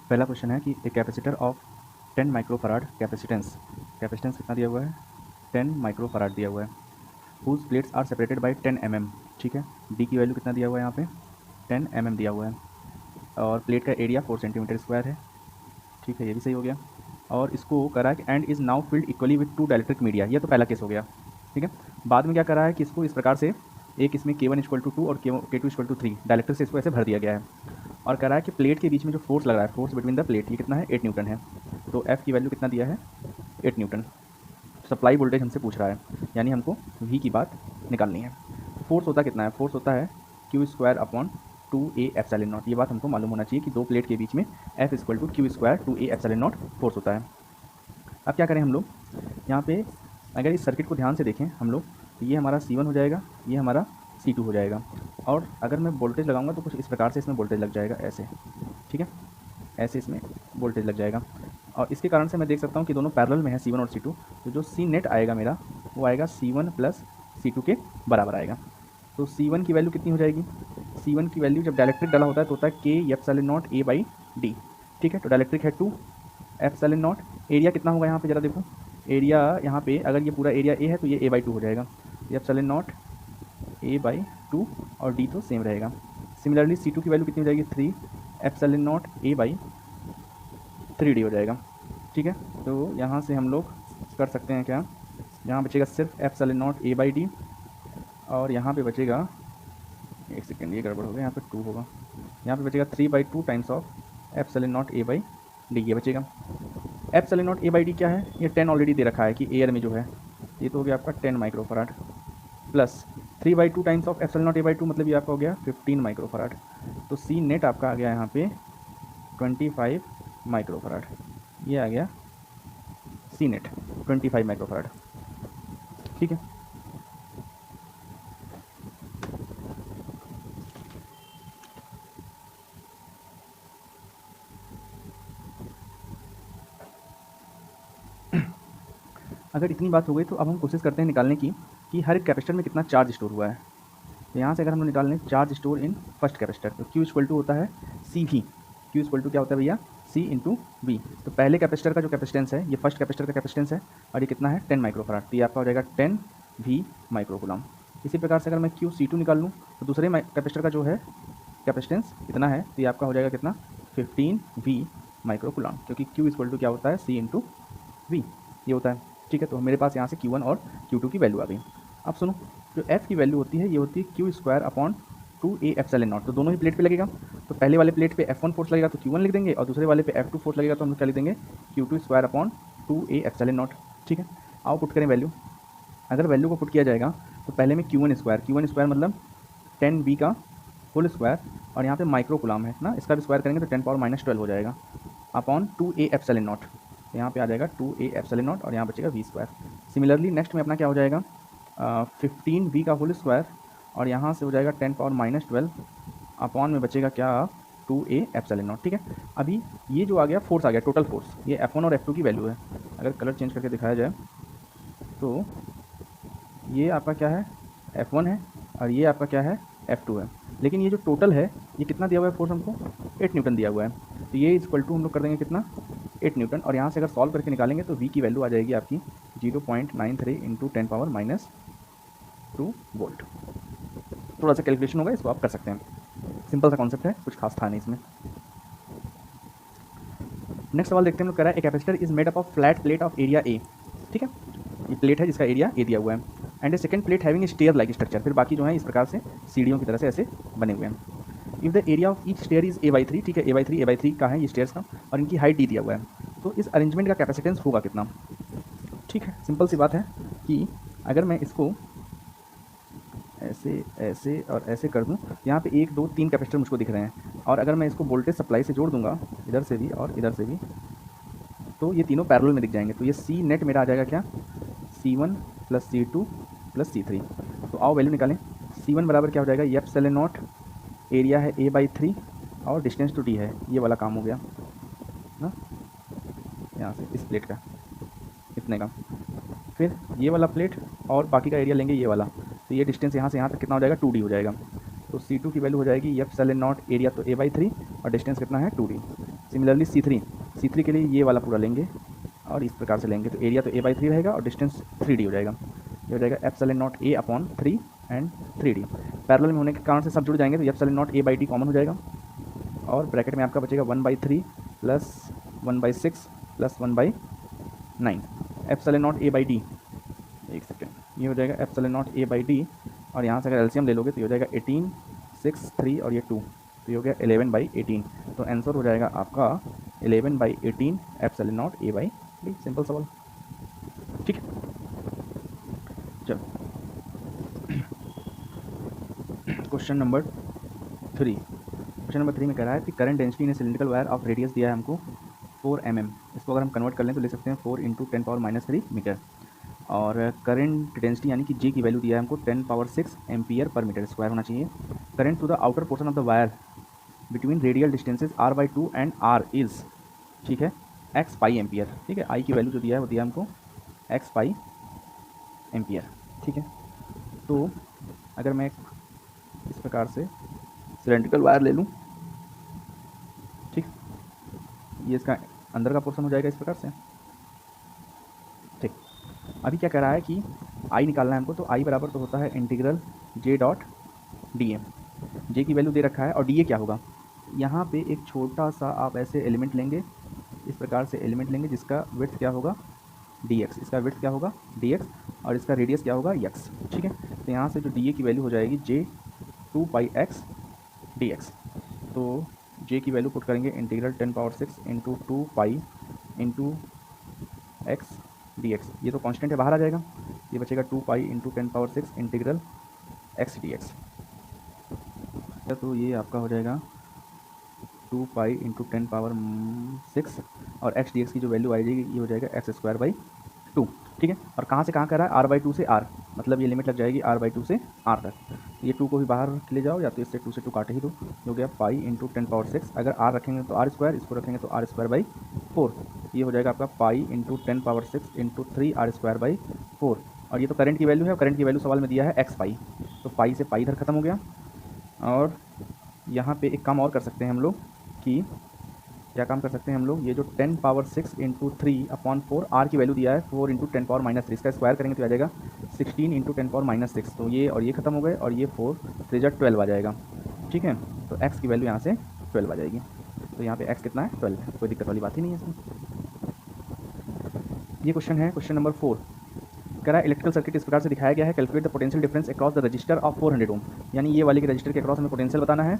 पहला क्वेश्चन है कि a capacitor of 10 microfarad capacitance कितना दिया हुआ है, 10 माइक्रोफराड दिया हुआ है, whose plates are separated by 10 mm। ठीक है, डी की वैल्यू कितना दिया हुआ है यहाँ पे, 10 mm दिया हुआ है, और प्लेट का एरिया 4 सेंटीमीटर स्क्वायर है। ठीक है, ये भी सही हो गया। और इसको करा कि and is now field equally with 2 dielectric media, ये तो पहला केस हो गया। ठीक है, बाद में क्या करा है कि इसको इस प्रकार से एक इसमें K1 = 2 और K2 = 3 डायलेक्ट्रिक से इसको ऐसे भर दिया गया है, और कह रहा है कि प्लेट के बीच में जो फोर्स लग रहा है, फोर्स बिटवीन द प्लेट, ये कितना है, 8 न्यूटन है। तो F की वैल्यू कितना दिया है, 8 न्यूटन। सप्लाई वोल्टेज हमसे पूछ रहा है, यानी हमको V की बात निकालनी है। फोर्स होता कितना है, फोर्स होता है Q²/2A∈0। ये बात हमको मालूम होना चाहिए कि दो प्लेट के बीच में F = Q²/2A∈0 फोर्स होता है। अब क्या करें हम लोग, यहाँ पे अगर इस सर्किट को ध्यान से देखें हम लोग, तो ये हमारा C1 हो जाएगा, ये हमारा C2 हो जाएगा, और अगर मैं वोल्टेज लगाऊंगा तो कुछ इस प्रकार से इसमें वोल्टेज लग जाएगा ऐसे। ठीक है, ऐसे इसमें वोल्टेज लग जाएगा, और इसके कारण से मैं देख सकता हूँ कि दोनों पैरेलल में है C1 और C2। तो जो C नेट आएगा मेरा, वो आएगा C1 + C2 के बराबर आएगा। तो C1 की वैल्यू कितनी हो जाएगी, C1 की वैल्यू जब डायलेक्ट्रिक डाला होता है तो होता है K∈0A/D। ठीक है, तो डायलेक्ट्रिक है 2 ε0। एरिया कितना होगा यहाँ पे ज़रा देखो, एरिया यहाँ पे अगर ये पूरा एरिया A है तो ये A/2 हो जाएगा, ε0 A/2, और D तो सेम रहेगा। सिमिलरली C2 की वैल्यू कितनी हो जाएगी, 3 ε0 A/3D हो जाएगा। ठीक है, तो यहाँ से हम लोग कर सकते हैं क्या, यहाँ बचेगा सिर्फ ε0 A/D, और यहाँ पे बचेगा, एक सेकेंड ये गड़बड़ हो गया, यहाँ पे 2 होगा, यहाँ पे बचेगा 3/2 टाइम्स ऑफ ε0 A/D, ये बचेगा। ε0 A/D क्या है, ये 10 ऑलरेडी दे रखा है कि एयर में जो है, ये तो हो गया आपका 10 microfarad, plus 3/2 times of ε0 A/2 मतलब ये आपका हो गया 15 माइक्रोफराड। तो C नेट आपका आ गया यहाँ पे 25 माइक्रोफराड, ये आ गया C नेट 25 माइक्रोफराड। ठीक है, अगर इतनी बात हो गई तो अब हम कोशिश करते हैं निकालने की कि हर एक कैपेसिटर में कितना चार्ज स्टोर हुआ है। तो यहाँ से अगर हम निकाल लें charge store in first capacitor, तो Q होता है CV। Q क्या होता है भैया, C × V। तो पहले कैपेसिटर का जो कैपेसिटेंस है, ये फर्स्ट कैपेसिटर का कैपेसिटेंस है, और ये कितना है 10 माइक्रोफराड, तो ये आपका हो जाएगा 10 V माइक्रोकूलम। इसी प्रकार से अगर मैं QC2 निकाल लूँ तो दूसरे कैपेसिटर का जो है कैपेसिटेंस इतना है, तो ये आपका हो जाएगा कितना, 15 V माइक्रोकूलम, क्योंकि Q क्या होता है, C × V ये होता है। ठीक है, तो मेरे पास यहाँ से Q1 और Q2 की वैल्यू आ गई। अब सुनो, जो F की वैल्यू होती है ये होती है Q²/2A∈0। तो दोनों ही प्लेट पे लगेगा, तो पहले वाले प्लेट पे F1 फोर्स लगेगा तो Q1 लिख देंगे, और दूसरे वाले पे F2 फोर्स लगेगा तो हम क्या लिख देंगे, Q2²/2A∈0। ठीक है, आओ पुट करें वैल्यू। अगर वैल्यू को पुट किया जाएगा तो पहले में Q1² मतलब 10V का होल स्क्वायर, और यहाँ पे माइक्रोकूलम है ना, इसका भी स्क्वायर करेंगे तो 10⁻12 हो जाएगा अपॉन 2A∈0। यहाँ पे आ जाएगा 2A∈0, और यहाँ बचेगा V²। सिमिलरली नेक्स्ट में अपना क्या हो जाएगा, 15V का होल स्क्वायर, और यहाँ से हो जाएगा 10⁻12 अपॉन में बचेगा क्या, 2A∈0। ठीक है, अभी ये जो आ गया फोर्स आ गया, टोटल फोर्स, ये F1 और F2 की वैल्यू है। अगर कलर चेंज करके दिखाया जाए तो ये आपका क्या है, F1 है, और ये आपका क्या है, F2 है। लेकिन ये जो टोटल है ये कितना दिया हुआ है फोर्स हमको, 8 न्यूटन दिया हुआ है, तो ये इक्वल टू हम लोग कर देंगे कितना, 8 न्यूटन। और यहाँ से अगर सॉल्व करके निकालेंगे तो V की वैल्यू आ जाएगी आपकी 0.93 × 10⁻² वोल्ट। थोड़ा सा कैलकुलेशन होगा, इसको आप कर सकते हैं, सिंपल सा कॉन्सेप्ट है, कुछ खास था नहीं इसमें। नेक्स्ट सवाल देखते हैं हम लोग, कह रहा है a capacitor is made up of flat plate of area A। ठीक है, ये प्लेट है जिसका एरिया A दिया हुआ है, and a second plate having stair like structure. फिर बाकी जो है इस प्रकार से सीढ़ियों की तरह से ऐसे बने हुए हैं। If the area of each stair is A/3, ठीक है, A/3 का है ये स्टेयर्स का, और इनकी हाइट D दिया हुआ है, तो इस अरेंजमेंट का कैपेसिटेंस होगा कितना। ठीक है, सिंपल सी बात है कि अगर मैं इसको ऐसे ऐसे और ऐसे कर दूं, यहाँ पे 1 2 3 कैपेसिटर मुझको दिख रहे हैं, और अगर मैं इसको वोल्टेज सप्लाई से जोड़ दूंगा इधर से भी और इधर से भी, तो ये तीनों पैरेलल में दिख जाएंगे। तो ये C नेट मेरा आ जाएगा क्या, C1 + C2 + C3। तो आओ वैल्यू निकालें। C1 बराबर क्या हो जाएगा, ε0, एरिया है A/3 और डिस्टेंस टू D है, ये वाला काम हो गया ना, यहाँ से इस प्लेट का इतने का, फिर ये वाला प्लेट और बाकी का एरिया लेंगे ये वाला, तो ये डिस्टेंस यहाँ से यहाँ तक कितना हो जाएगा, 2D हो जाएगा। तो C2 की वैल्यू हो जाएगी ε0, एरिया तो A/3 और डिस्टेंस कितना है 2D। सिमिलरली C3 के लिए ये वाला पूरा लेंगे और इस प्रकार से लेंगे, तो एरिया तो A/3 रहेगा और डिस्टेंस 3D हो जाएगा। ये हो जाएगा epsilon not A upon 3 and 3D। Parallel में होने के कारण से सब जुड़ जाएंगे, तो एप्सिलॉन नॉट A/D कॉमन हो जाएगा और ब्रैकेट में आपका बचेगा 1/3 plus 1/6 plus 1/9 epsilon not A/D। एक सेकेंड, ये हो जाएगा एप्सिलॉन नॉट A/D और यहाँ से अगर एलसीएम ले लोगे तो ये हो जाएगा 18, 6, 3 और ये 2, तो ये हो गया 11/18। तो आंसर हो जाएगा आपका 11/18 एप्सिलॉन नॉट A/D। सिंपल सवाल, ठीक है। चलो क्वेश्चन नंबर 3। क्वेश्चन नंबर 3 में कह रहा है कि current density in cylindrical wire of radius दिया है हमको 4 mm। इसको अगर हम कन्वर्ट कर लें तो ले सकते हैं 4 × 10⁻³ मीटर। और करंट डेंसिटी यानी कि J की वैल्यू दिया है हमको 10⁻6 एम्पियर पर मीटर स्क्वायर होना चाहिए। Current to the outer portion of the wire between radial distances R/2 and R is, ठीक है, x पाई एम्पियर। ठीक है, I की वैल्यू जो दिया है वो दिया है हमको x पाई एम्पियर। ठीक है, तो अगर मैं इस प्रकार से सिलेंड्रिकल वायर ले लूँ, ठीक, ये इसका अंदर का पोर्शन हो जाएगा इस प्रकार से। ठीक, अभी क्या कह रहा है कि I निकालना है हमको, तो I बराबर तो होता है इंटीग्रल J.dm। J की वैल्यू दे रखा है और dA क्या होगा, यहाँ पे एक छोटा सा आप ऐसे एलिमेंट लेंगे, इस प्रकार से एलिमेंट लेंगे जिसका विड्थ क्या होगा dx, इसका विड्थ क्या होगा dx और इसका रेडियस क्या होगा x। ठीक है, तो यहाँ से जो dA की वैल्यू हो जाएगी J 2πx dx। तो J की वैल्यू पुट करेंगे इंटीग्रल 10⁻6 × 2π × x dx। ये तो कांस्टेंट है, बाहर आ जाएगा, ये बचेगा 2π × 10⁻6 इंटीग्रल x dx। तो ये आपका हो जाएगा 2π × 10⁻6 और x dx की जो वैल्यू आ जाएगी ये हो जाएगा x²/2। ठीक है, और कहाँ से कहाँ कर रहा है, R/2 से R, मतलब ये लिमिट लग जाएगी R/2 से R तक। ये 2 को भी बाहर ले जाओ या तो इससे 2 से 2 काटे ही दो, हो गया π × 10⁻6। अगर R रखेंगे तो R², इसको रखेंगे तो R²/4। ये हो जाएगा आपका π × 10⁻6 × 3R²/4। और ये तो करंट की वैल्यू है, करंट की वैल्यू सवाल में दिया है x पाई, तो पाई से पाई इधर ख़त्म हो गया। और यहाँ पे एक काम और कर सकते हैं हम लोग कि क्या काम कर सकते हैं हम लोग, ये जो 10⁻6 × 3/4 R की वैल्यू दिया है 4 × 10⁻3, इसका स्क्वायर करेंगे तो आ जाएगा 16 × 10⁻6। तो ये और ये ख़त्म हो गए और ये 4 3 12 आ जाएगा। ठीक है, तो x की वैल्यू यहाँ से 12 आ जाएगी। तो यहाँ पे x कितना है 12 है, कोई दिक्कत वाली बात ही नहीं है इसमें। ये क्वेश्चन है क्वेश्चन नंबर 4। कह रहा है इलेक्ट्रिकल सर्किट इस प्रकार से दिखाया गया है, calculate the potential difference across the register of 400 ओम। यानी ये वाले के रजिस्टर के अक्रॉस हमें पोटेंशियल बताना है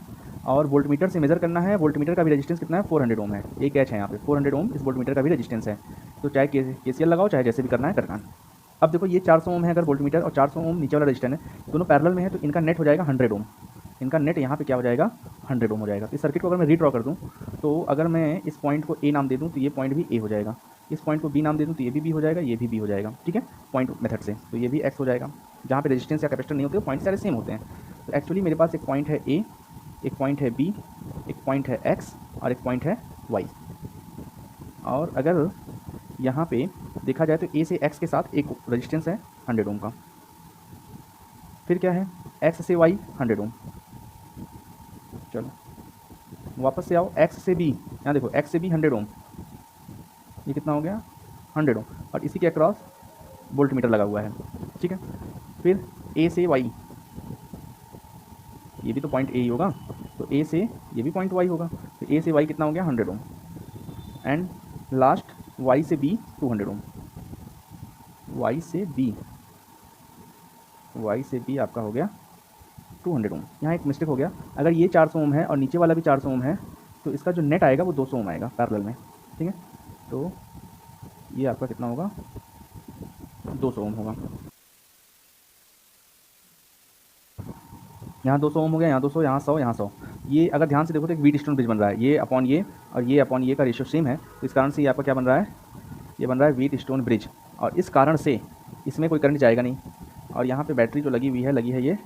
और वोल्टमीटर से मेजर करना है। वोल्टमीटर का भी रेजिस्टेंस कितना है 400 ओम है, एक कैच है यहाँ पे 400 ओम इस वोल्टमीटर का भी रेजिस्टेंस है। तो चाहे KCL लगाओ, चाहे जैसे भी करना है करना। अब देखो ये 400 ओम है अगर वोल्टमीटर और 400 ओम नीचे वाला रजिस्टर है, दोनों पैरेलल में है, तो इनका नेट हो जाएगा 100 ओम। इनका नेट यहाँ पे क्या हो जाएगा 100 ओम हो जाएगा। इस सर्किट को अगर मैं रीड्रॉ कर दूँ, तो अगर मैं इस पॉइंट को A नाम दे दूँ तो ये पॉइंट भी A हो जाएगा, इस पॉइंट को B नाम दे दूँ तो ये भी B हो जाएगा, ये भी B हो जाएगा। ठीक है, पॉइंट मेथड से, तो ये भी X हो जाएगा। जहाँ पे रेजिस्टेंस या कैपेसिटर नहीं होते, पॉइंट सारे सेम होते हैं। तो एक्चुअली मेरे पास एक पॉइंट है A, एक पॉइंट है B, एक पॉइंट है X और एक पॉइंट है Y। और अगर यहाँ पे देखा जाए तो A से X के साथ एक रेजिस्टेंस है 100 ओम का, फिर क्या है X से Y 100 ओम। चलो वापस से आओ, X से B, यहाँ देखो X से B 100 ओम, ये कितना हो गया 100 ओम, और इसी के अक्रॉस वोल्टमीटर लगा हुआ है। ठीक है, फिर A से Y, ये भी तो पॉइंट A ही होगा, तो A से ये भी पॉइंट Y होगा, तो A से Y कितना हो गया 100 ओम, एंड लास्ट Y से B 200 ओम। Y से B आपका हो गया 200 ओम। यहाँ एक मिस्टेक हो गया, अगर ये 400 ओम है और नीचे वाला भी 400 ओम है, तो इसका जो नेट आएगा वो 200 ओम आएगा पैरेलल में। ठीक है, तो ये आपका कितना होगा 200 ओम होगा। यहाँ 200 ओम हो गया, यहाँ 200, यहाँ 100, यहाँ 100। ये अगर ध्यान से देखो तो एक व्हीट स्टोन ब्रिज बन रहा है, ये अपॉन ये और ये अपॉन ये का रेशियो सेम है, तो इस कारण से ये आपका क्या बन रहा है, ये बन रहा है व्हीट स्टोन ब्रिज। और इस कारण से इसमें कोई करंट जाएगा नहीं, और यहाँ पे बैटरी जो लगी हुई है, लगी है ये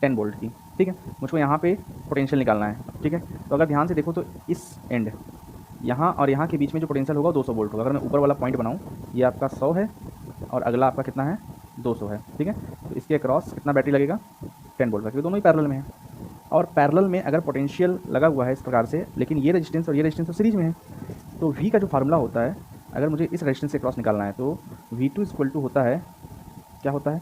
10 वोल्ट की। ठीक है, मुझको यहाँ पे पोटेंशियल निकालना है। ठीक है, तो अगर ध्यान से देखो तो इस एंड यहाँ और यहाँ के बीच में जो पोटेंशियल होगा 200 वोल्ट होगा। अगर मैं ऊपर वाला पॉइंट बनाऊँ, ये आपका 100 है और अगला आपका कितना है 200 है। ठीक है, तो इसके अक्रॉस कितना बैटरी लगेगा 10 वोल्ट का, क्योंकि दोनों ही पैरेलल में है। और पैरेलल में अगर पोटेंशियल लगा हुआ है इस प्रकार से, लेकिन ये रेजिस्टेंस और ये रेजिस्टेंस तो सीरीज में है, तो V का जो फार्मूला होता है अगर मुझे इस रेजिस्टेंस से क्रॉस निकालना है तो V2 इक्वल टू होता है, क्या होता है,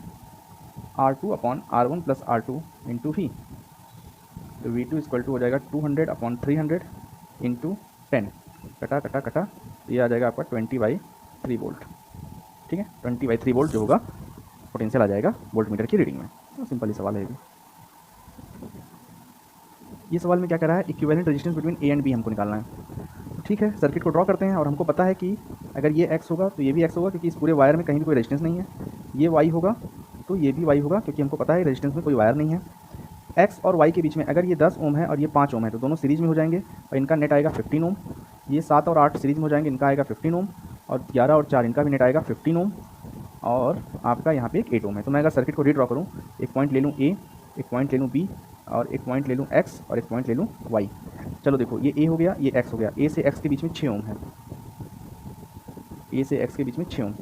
R2 upon R1 plus R2 into V। तो V2 इक्वल टू हो जाएगा 200 अपॉन 300 इंटू 10, कटा कटा कटा, तो ये आ जाएगा आपका 20/3 वोल्ट। ठीक है, 20/3 वोल्ट जो होगा पोटेंशियल आ जाएगा वोल्ट मीटर की रीडिंग में। तो सिंपल ही सवाल है ये सवाल में क्या कह रहा है, equivalent resistance between A and B हमको निकालना है। ठीक है, सर्किट को ड्रॉ करते हैं और हमको पता है कि अगर ये x होगा तो ये भी x होगा, क्योंकि इस पूरे वायर में कहीं भी कोई रेजिस्टेंस नहीं है। ये y होगा तो ये भी y होगा, क्योंकि हमको पता है रेजिस्टेंस में कोई वायर नहीं है। x और y के बीच में अगर ये 10 ओम है और ये 5 ओम है तो दोनों सीरीज में हो जाएंगे और इनका नेट आएगा 15 ओम। ये 7 और 8 सीरीज में हो जाएंगे, इनका आएगा 15 ओम, और 11 और 4 इनका भी नेट आएगा 15 ओम, और आपका यहाँ पे एक 8 ओम है। तो मैं अगर सर्किट को रीड्रॉ करूँ, एक पॉइंट ले लूँ A, एक पॉइंट ले लूँ B, और एक पॉइंट ले लूँ x और एक पॉइंट ले लूँ y। चलो देखो, ये a हो गया, ये x हो गया। a से x के बीच में 6 ओम है, a से x के बीच में 6 ओम।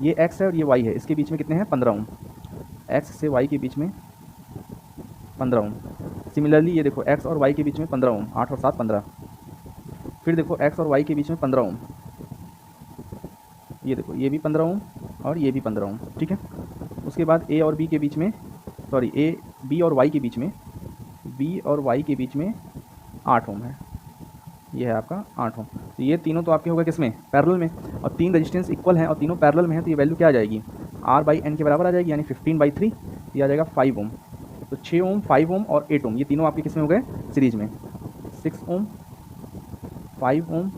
ये x है और ये y है, इसके बीच में कितने हैं, 15 ओम। x से y के बीच में 15 ओम। सिमिलरली ये देखो, x और y के बीच में 15 ओम, 8 और 7 15। फिर देखो x और y के बीच में 15 ओम, ये देखो ये भी 15 ओम और ये भी 15 ओम। ठीक है, उसके बाद a और b के बीच में, सॉरी b और y के बीच में, b और y के बीच में 8 ओम है, ये है आपका 8 ओम। तो ये तीनों तो आपके होगा किसमें, पैरेलल में, और तीन रेजिस्टेंस इक्वल हैं और तीनों पैरेलल में हैं, तो ये वैल्यू क्या आ जाएगी, R/N के बराबर आ जाएगी, यानी 15/3, ये आ जाएगा 5 ओम। तो 6 ओम, 5 ओम और 8 ओम, ये तीनों आपके किस में हो गए, सीरीज में। 6 ओम, 5 ओम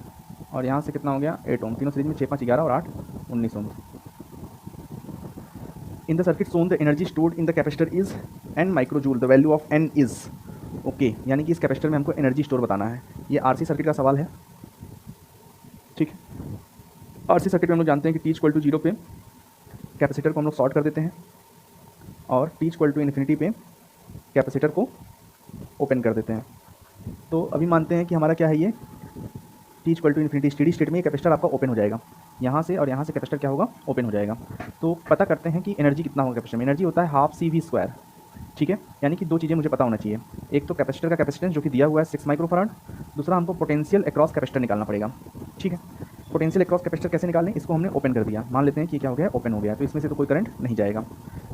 और यहाँ से कितना हो गया, 8 ओम, तीनों सीरीज में, 6 5 11 और 8 19 ohm. In the circuit shown the energy stored in the capacitor is n microjoule, the value of n is okay, यानी कि इस कैपेसिटर में हमको एनर्जी स्टोर बताना है। ये आरसी सर्किट का सवाल है। ठीक है, आरसी सर्किट में हम लोग जानते हैं कि t = 0 पे कैपेसिटर को हम लोग शॉर्ट कर देते हैं और t = इन्फिनिटी पे कैपेसिटर को ओपन कर देते हैं। तो अभी मानते हैं कि हमारा क्या है, ये t = इन्फिनिटी, स्टेडी स्टेट में ये कैपेसिटर आपका ओपन हो जाएगा, यहाँ से और यहाँ से कैपेसिटर क्या होगा, ओपन हो जाएगा। तो पता करते हैं कि एनर्जी कितना होगा कैपेसिटर में। एनर्जी होता है ½ CV²। ठीक है, यानी कि दो चीज़ें मुझे पता होना चाहिए, एक तो कैपेसिटर का कैपेसिटेंस जो कि दिया हुआ है 6 माइक्रोफैराड, दूसरा हमको पोटेंशियल अक्रॉस कैपेसिटर निकालना पड़ेगा। ठीक है, पोटेंशियल अक्रॉस कैपेसिटर कैसे निकालें, इसको हमने ओपन कर दिया, मान लेते हैं कि क्या हो गया, ओपन हो गया, तो इसमें से तो कोई करंट नहीं जाएगा।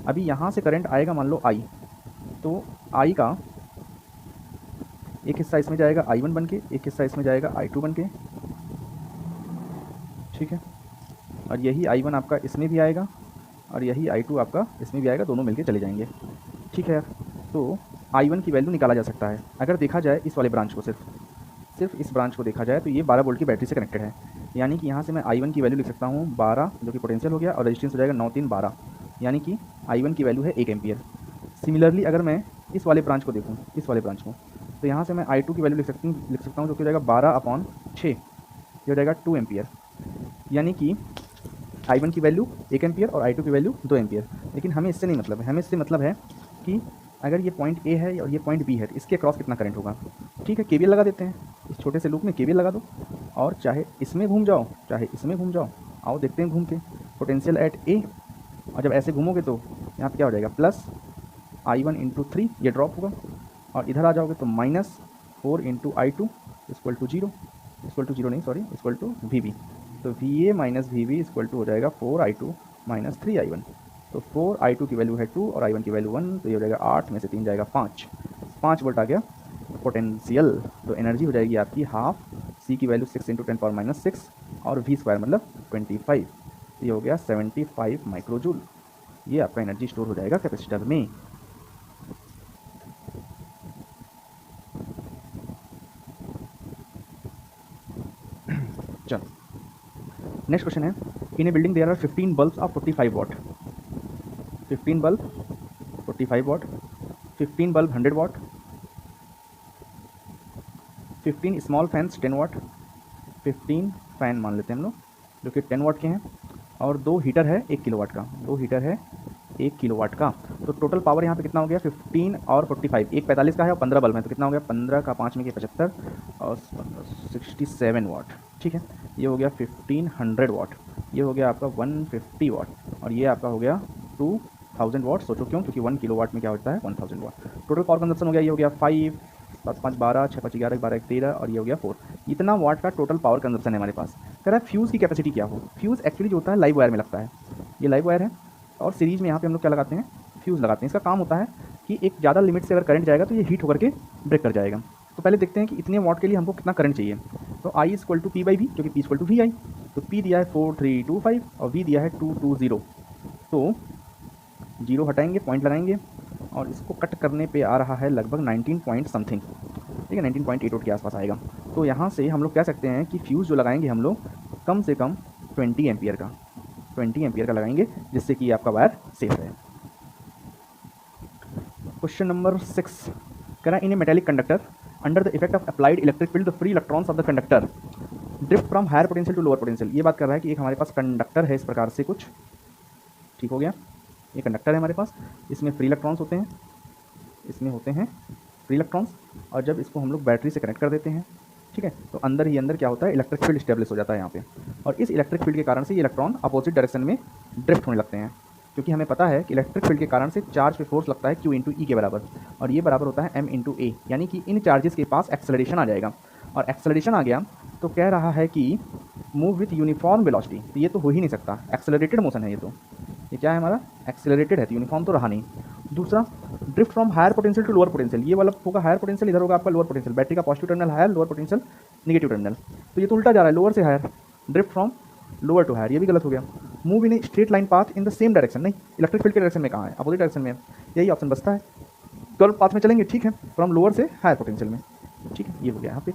अभी यहाँ से करंट आएगा मान लो I, तो I का एक हिस्सा इसमें जाएगा I1 बन के, एक हिस्सा इसमें जाएगा I2 बन के। ठीक है, और यही I1 आपका इसमें भी आएगा और यही I2 आपका इसमें भी आएगा, दोनों मिलके चले जाएंगे। ठीक है, तो I1 की वैल्यू निकाला जा सकता है अगर देखा जाए इस वाले ब्रांच को, सिर्फ इस ब्रांच को देखा जाए तो ये 12 वोल्ट की बैटरी से कनेक्टेड है, यानी कि यहाँ से मैं I1 की वैल्यू लिख सकता हूँ 12, जो कि पोटेंशियल हो गया, और रेजिस्टेंस हो जाएगा 9 3 12, यानी कि I1 की वैल्यू है 1 एम्पियर। सिमिलरली अगर मैं इस वाले ब्रांच को देखूँ, इस वाले ब्रांच को, तो यहाँ से मैं I2 की वैल्यू लिख सकता हूँ जो कि हो जाएगा 12/6, ये हो जाएगा 2 एम्पियर, यानी कि I1 की वैल्यू 1 एम्पियर और I2 की वैल्यू 2 एम्पियर। लेकिन हमें इससे नहीं मतलब है, हमें इससे मतलब है कि अगर ये पॉइंट A है और ये पॉइंट B है तो इसके क्रॉस कितना करंट होगा। ठीक है, KVL लगा देते हैं, इस छोटे से लूप में KVL लगा दो, और चाहे इसमें घूम जाओ चाहे इसमें घूम जाओ, आओ देखते हैं घूम के, पोटेंशियल एट A, और जब ऐसे घूमोगे तो यहाँ पर क्या हो जाएगा, प्लस I1 × 3, ये ड्रॉप होगा, और इधर आ जाओगे तो -4 × I2 = 0, VB, तो VA - VB = हो जाएगा 4I2 - 3I1। तो 4I2 की वैल्यू है 2 और I1 की वैल्यू 1, तो ये हो जाएगा 8 में से 3 जाएगा 5 वोल्ट आ गया पोटेंशियल। तो एनर्जी हो जाएगी आपकी हाफ, C की वैल्यू 6 × 10⁻⁶, और V² मतलब 25, ये हो गया 75 माइक्रोजूल। ये आपका एनर्जी स्टोर हो जाएगा कैपेसिटर में। चलो नेक्स्ट क्वेश्चन है, in a building there are 15 bulbs of 45 watt, 15 bulb 45 watt, 15 bulb 100 watt, 15 small fans 10 watt, 15 fan मान लेते हैं हम लोग जो कि 10 वाट के हैं, और 2 हीटर है 1 किलोवाट का, 2 हीटर है 1 किलोवाट का। तो टोटल पावर यहाँ पे कितना हो गया, 15 और 45, एक 45 का है और 15 बल्ब है, तो कितना हो गया, 15 का 5 में के 75 और 67 वाट। ठीक है, ये हो गया 1500 वाट, ये हो गया आपका 150 वाट, और ये आपका हो गया 1000 वाट। सोचो क्यों, क्योंकि 1 किलो वाट में क्या होता है 1000 वाट। टोटल पावर कंजप्शन हो गया, ये हो गया 5, 7 5 12, 6 5 11, 12 1 13 और ये हो गया 4। इतना वाट का टोटल पावर कंजप्शन है हमारे पास। कह रहा है फ्यूज़ की कैपेसिटी क्या हो। फ्यूज़ एक्चुअली जो होता है लाइव वायर में लगता है, ये लाइव वायर है और सीरीज़ में यहाँ पे हम लोग क्या लगाते हैं, फ्यूज़ लगाते हैं। इसका काम होता है कि एक ज़्यादा लिमिट से अगर करंट जाएगा तो ये हीट होकर के ब्रेक कर जाएगा। तो पहले देखते हैं कि इतने वाट के लिए हमको कितना करंट चाहिए। तो I equal to P by V, क्योंकि P equal to V I. तो P दिया है 4325 और V दिया है 220। तो जीरो हटाएंगे, पॉइंट लगाएंगे और इसको कट करने पे आ रहा है लगभग 19 पॉइंट समथिंग, ठीक है, 19.88 के आसपास आएगा। तो यहाँ से हम लोग कह सकते हैं कि फ्यूज़ जो लगाएंगे हम लोग कम से कम 20 एम्पियर का लगाएंगे, जिससे कि आपका वायर सेफ है। क्वेश्चन नंबर 6 कह रहा है in a metallic conductor under the effect of applied electric field the free electrons of the conductor drift from higher potential to lower potential. ये बात कर रहा है कि एक हमारे पास कंडक्टर है इस प्रकार से कुछ, ठीक हो गया, ये कंडक्टर है हमारे पास, इसमें फ्री इलेक्ट्रॉन्स होते हैं, इसमें होते हैं फ्री इलेक्ट्रॉन्स, और जब इसको हम लोग बैटरी से कनेक्ट कर देते हैं, ठीक है, तो अंदर ही अंदर क्या होता है, इलेक्ट्रिक फील्ड स्टेब्लिश हो जाता है यहाँ पे। और इस इलेक्ट्रिक फील्ड के कारण से ये इलेक्ट्रॉन अपोजिट डायरेक्शन में ड्रिफ्ट होने लगते हैं, क्योंकि हमें पता है कि इलेक्ट्रिक फील्ड के कारण से चार्ज पे फोर्स लगता है Q इंटू ई के बराबर, और ये बराबर होता है M इंटू ए, यानी कि इन चार्जेस के पास एक्सेलरेशन आ जाएगा। और एक्सेलरेशन आ गया तो कह रहा है कि मूव विथ यूनिफॉर्म वेलोसिटी। तो ये तो हो ही नहीं सकता, एक्सेलरेटेड मोशन है ये क्या है हमारा, एक्सेलरेटेड है, तो यूनिफॉर्म तो रहा नहीं। दूसरा, drift from higher potential to lower potential, ये वाला होगा हायर पोटेंशियल, इधर होगा आपका लोअर पोटेंशियल, बैटरी का positive terminal higher, lower potential negative terminal, तो ये तो उल्टा जा रहा है, लोअर से higher, drift from lower to higher, ये भी गलत हो गया। Move in a straight line path in the same direction, नहीं, इलेक्ट्रिक फील्ड के डायरेक्शन में कहाँ है, अपोजिट डायरेक्शन में, यही ऑप्शन बचता है, कर्व पाथ में चलेंगे, ठीक है, फ्रॉम लोअर से हायर पोटेंशियल में, ठीक है, ये हो गया यहाँ पे।